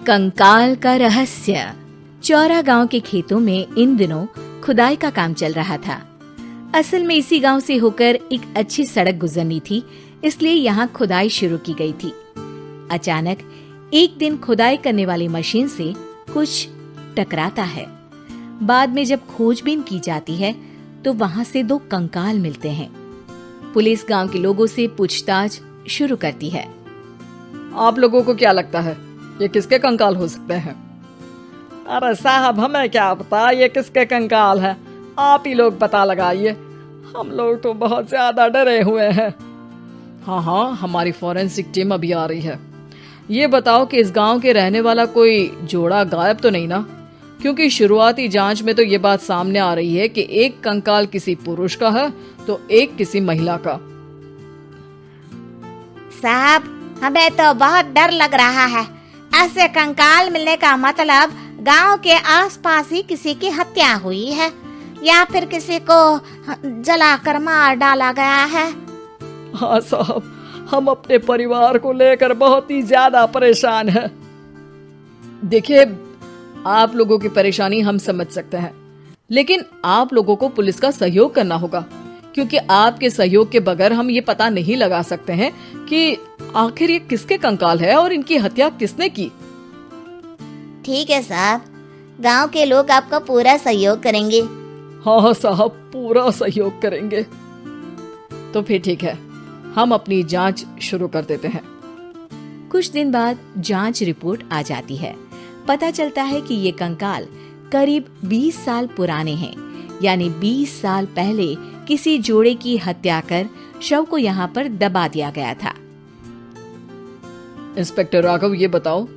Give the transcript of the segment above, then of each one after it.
कंकाल का रहस्य। चौरा गांव के खेतों में इन दिनों खुदाई का काम चल रहा था। असल में इसी गांव से होकर एक अच्छी सड़क गुजरनी थी, इसलिए यहाँ खुदाई शुरू की गई थी। अचानक एक दिन खुदाई करने वाली मशीन से कुछ टकराता है। बाद में जब खोजबीन की जाती है तो वहाँ से 2 कंकाल मिलते हैं। पुलिस गांव के लोगों से पूछताछ शुरू करती है। आप लोगों को क्या लगता है ये किसके कंकाल हो सकते हैं? अरे साहब, हमें क्या पता ये किसके कंकाल है, आप ही लोग पता लगाइए। हम लोग तो बहुत ज्यादा डरे हुए हैं। हाँ, हमारी फॉरेंसिक टीम अभी आ रही है। ये बताओ कि इस गांव के रहने वाला कोई जोड़ा गायब तो नहीं ना? क्योंकि शुरुआती जांच में तो ये बात सामने आ रही है कि एक कंकाल किसी पुरुष का है तो एक किसी महिला का। साहब, हमें तो बहुत डर लग रहा है। ऐसे कंकाल मिलने का मतलब गांव के आसपास ही किसी की हत्या हुई है या फिर किसी को जलाकर मार डाला गया है। हाँ साहब, हम अपने परिवार को लेकर बहुत ही ज्यादा परेशान हैं। देखिए, आप लोगों की परेशानी हम समझ सकते हैं, लेकिन आप लोगों को पुलिस का सहयोग करना होगा, क्योंकि आपके सहयोग के बगैर हम ये पता नहीं लगा सकते हैं कि आखिर ये किसके कंकाल है और इनकी हत्या किसने की। ठीक है साहब, गांव के लोग आपका पूरा सहयोग करेंगे। हाँ साहब, पूरा सहयोग करेंगे। तो फिर ठीक है, हम अपनी जांच शुरू कर देते हैं। कुछ दिन बाद जांच रिपोर्ट आ जाती है। पता चलता है कि ये कंकाल करीब 20 साल पुराने हैं, यानी 20 साल पहले किसी जोड़े की हत्या कर शव को यहाँ पर दबा दिया गया था। इंस्पेक्टर राघव, ये बताओ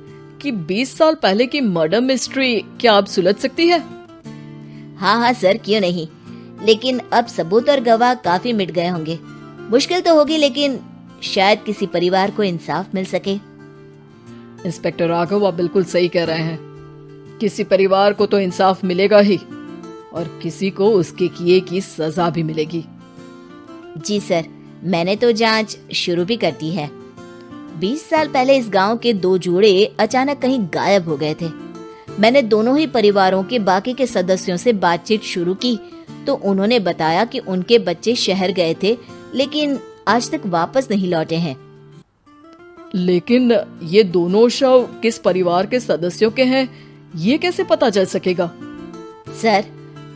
कि 20 साल पहले की मर्डर मिस्ट्री क्या अब सुलझ सकती है? हाँ सर, क्यों नहीं, लेकिन अब सबूत और गवाह काफी मिट गए होंगे। मुश्किल तो होगी, लेकिन शायद किसी परिवार को इंसाफ मिल सके। इंस्पेक्टर राघव, आप बिल्कुल सही कह रहे हैं। किसी परिवार को तो इंसाफ मिलेगा ही और किसी को उसके किए की सजा भी मिलेगी। जी सर, मैंने तो जांच शुरू भी कर दी है। 20 साल पहले इस गांव के 2 जोड़े अचानक कहीं गायब हो गए थे। मैंने दोनों ही परिवारों के बाकी के सदस्यों से बातचीत शुरू की तो उन्होंने बताया कि उनके बच्चे शहर गए थे, लेकिन आज तक वापस नहीं लौटे हैं। लेकिन ये दोनों शव किस परिवार के सदस्यों के हैं, ये कैसे पता चल सकेगा? सर,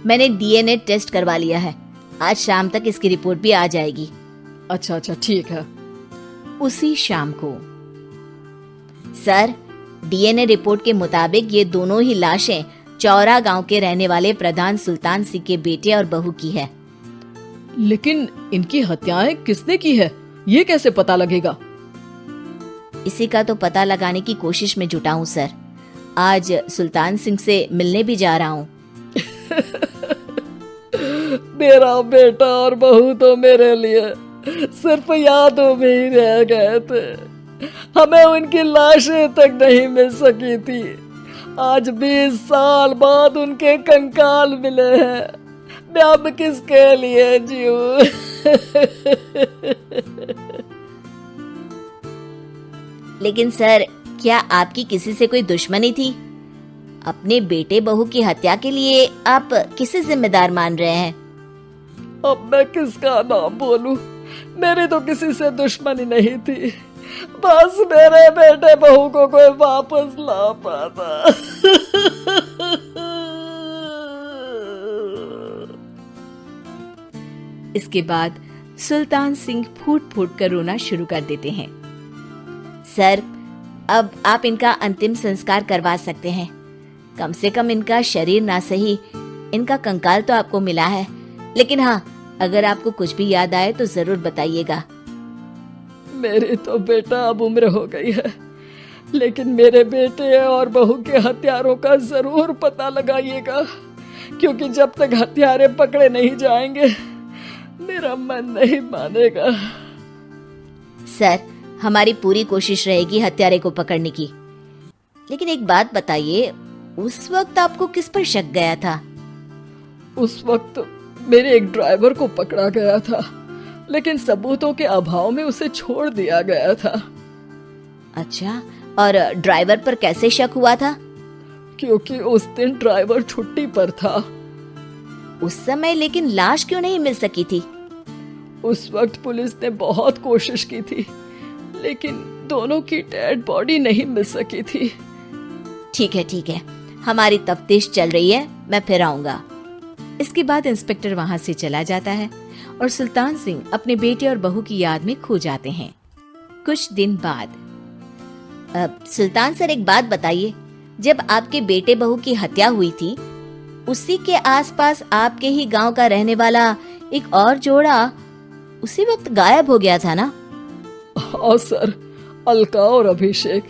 मैंने डीएनए टेस्ट करवा लिया है। आज शाम तक इसकी रिपोर्ट भी आ जाएगी। अच्छा, ठीक है। उसी शाम को सर, डीएनए रिपोर्ट के मुताबिक ये दोनों ही लाशें चौरा गांव के रहने वाले प्रधान सुल्तान सिंह के बेटे और बहू की है। लेकिन इनकी हत्याएं किसने की है, ये कैसे पता लगेगा? इसी का तो पता लगाने की कोशिश में जुटा हूँ सर। आज सुल्तान सिंह से मिलने भी जा रहा हूँ। मेरा बेटा और बहू तो मेरे लिए सिर्फ यादों में ही रह गए थे। हमें उनकी लाशें तक नहीं मिल सकी थी। आज 20 साल बाद उनके कंकाल मिले हैं। मैं अब किसके लिए जीऊं? लेकिन सर, क्या आपकी किसी से कोई दुश्मनी थी? अपने बेटे बहू की हत्या के लिए आप किसे जिम्मेदार मान रहे हैं? अब मैं किसका नाम बोलूं? मेरी तो किसी से दुश्मनी नहीं थी, बस मेरे बेटे बहू को कोई वापस ला पाता। इसके बाद सुल्तान सिंह फूट फूट कर रोना शुरू कर देते हैं। सर, अब आप इनका अंतिम संस्कार करवा सकते हैं। कम से कम इनका शरीर ना सही, इनका कंकाल तो आपको मिला है। लेकिन हाँ, अगर आपको कुछ भी याद आए तो जरूर बताइएगा। मेरी तो बेटा अब उम्र हो गई है, लेकिन मेरे बेटे और बहू के हत्यारों का जरूर पता लगाइएगा, क्योंकि जब तक हत्यारे पकड़े नहीं जाएंगे मेरा मन नहीं मानेगा। सर, हमारी पूरी कोशिश रहेगी हत्यारे को पकड़ने की। लेकिन एक बात बताइए, उस वक्त आपको किस पर शक गया था? उस वक्त मेरे एक ड्राइवर को पकड़ा गया था, लेकिन सबूतों के अभाव में उसे छोड़ दिया गया था। अच्छा, और ड्राइवर पर कैसे शक हुआ था? क्योंकि उस दिन ड्राइवर छुट्टी पर था। उस समय लेकिन लाश क्यों नहीं मिल सकी थी? उस वक्त पुलिस ने बहुत कोशिश की थी, लेकिन दोनों की डेड बॉडी नहीं मिल सकी थी। ठीक है, हमारी तफ्तीश चल रही है, मैं फिर आऊंगा। इसके बाद इंस्पेक्टर वहां से चला जाता है और सुल्तान सिंह अपने बेटे और बहू की याद में खो जाते हैं। कुछ दिन बाद सुल्तान सर, एक बात बताइए, जब आपके बेटे बहू की हत्या हुई थी, उसी के आसपास आपके ही गांव का रहने वाला एक और जोड़ा उसी वक्त गायब हो गया था ना? हाँ सर, अलका और अभिषेक,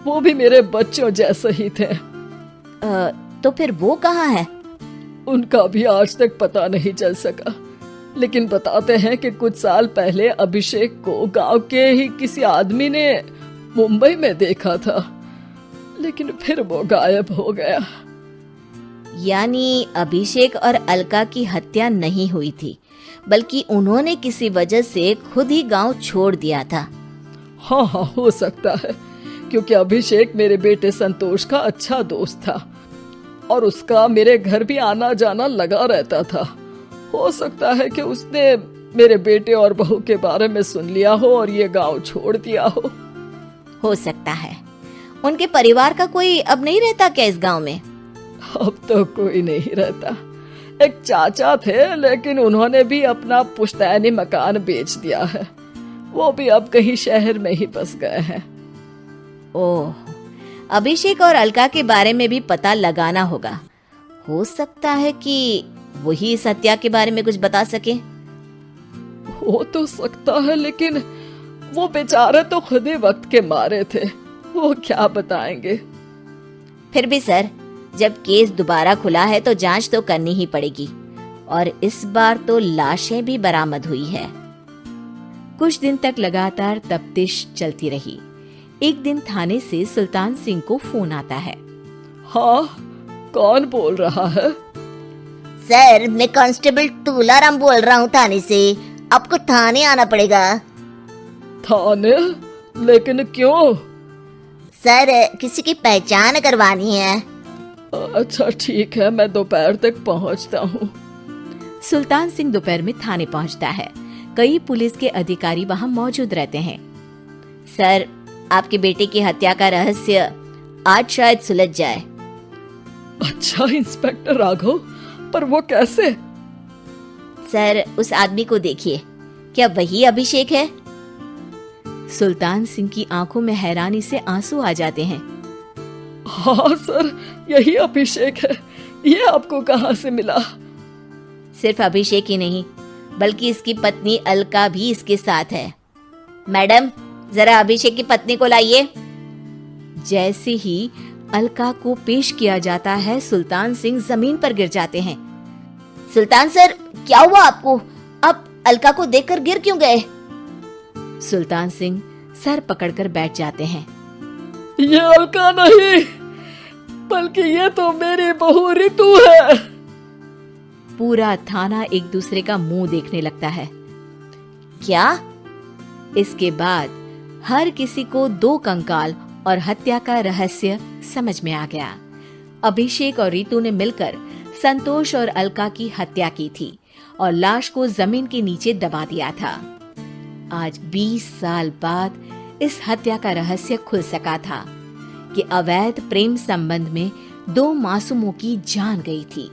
वो भी मेरे बच्चों जैसे ही थे। तो फिर वो कहाँ है? उनका भी आज तक पता नहीं चल सका, लेकिन बताते हैं कि कुछ साल पहले अभिषेक को गांव के ही किसी आदमी ने मुंबई में देखा था, लेकिन फिर वो गायब हो गया। यानी अभिषेक और अलका की हत्या नहीं हुई थी, बल्कि उन्होंने किसी वजह से खुद ही गांव छोड़ दिया था। हाँ, हो सकता है, क्योंकि अभिषेक मेरे बेटे संतोष का अच्छा दोस्त था और उसका मेरे घर भी आना जाना लगा रहता था। हो सकता है कि उसने मेरे बेटे और बहू के बारे में सुन लिया हो और ये गांव छोड़ दिया हो सकता है। उनके परिवार का कोई अब नहीं रहता क्या इस गांव में? अब तो कोई नहीं रहता। एक चाचा थे, लेकिन उन्होंने भी अपना पुश्तैनी मकान बेच दिया है। वो भी अब कहीं शहर में ही बस गए हैं। ओह, अभिषेक और अलका के बारे में भी पता लगाना होगा। हो सकता है कि वही इस हत्या के बारे में कुछ बता सके। हो तो सकता है, लेकिन वो बेचारे तो खुद ही वक्त के मारे थे, वो क्या बताएंगे। फिर भी सर, जब केस दोबारा खुला है तो जांच तो करनी ही पड़ेगी, और इस बार तो लाशें भी बरामद हुई है। कुछ दिन तक लगातार तफ्तीश चलती रही। एक दिन थाने से सुल्तान सिंह को फोन आता है। हाँ, कौन बोल रहा है? सर, मैं कांस्टेबल तुलाराम बोल रहा हूँ थाने से। आपको थाने आना पड़ेगा। थाने? लेकिन क्यों? सर, किसी की पहचान करवानी है। अच्छा ठीक है, मैं दोपहर तक पहुँचता हूँ। सुल्तान सिंह दोपहर में थाने पहुँचता है। कई पुलिस के अधिकारी वहाँ मौजूद रहते हैं। सर, आपके बेटे की हत्या का रहस्य आज शायद सुलझ जाए। अच्छा इंस्पेक्टर राघव, पर वो कैसे? सर, उस आदमी को देखिए, क्या वही अभिषेक है? सुल्तान सिंह की आंखों में हैरानी से आंसू आ जाते हैं। हाँ सर, यही अभिषेक है। ये आपको कहाँ से मिला? सिर्फ अभिषेक ही नहीं, बल्कि इसकी पत्नी अलका भी इसके साथ है। मैडम, जरा अभिषेक की पत्नी को लाइए। जैसे ही अलका को पेश किया जाता है, सुल्तान सिंह जमीन पर गिर जाते हैं। सुल्तान सर, क्या हुआ आपको? आप अलका को देखकर गिर क्यों गए? सुल्तान सिंह सर पकड़कर बैठ जाते हैं। ये अलका नहीं, बल्कि ये तो मेरी बहू रितु है। पूरा थाना एक दूसरे का मुंह देखने लगता है। क्या? इसके बाद हर किसी को दो कंकाल और हत्या का रहस्य समझ में आ गया। अभिषेक और रितु ने मिलकर संतोष और अलका की हत्या की थी और लाश को जमीन के नीचे दबा दिया था। आज 20 साल बाद इस हत्या का रहस्य खुल सका था कि अवैध प्रेम संबंध में 2 मासूमों की जान गई थी।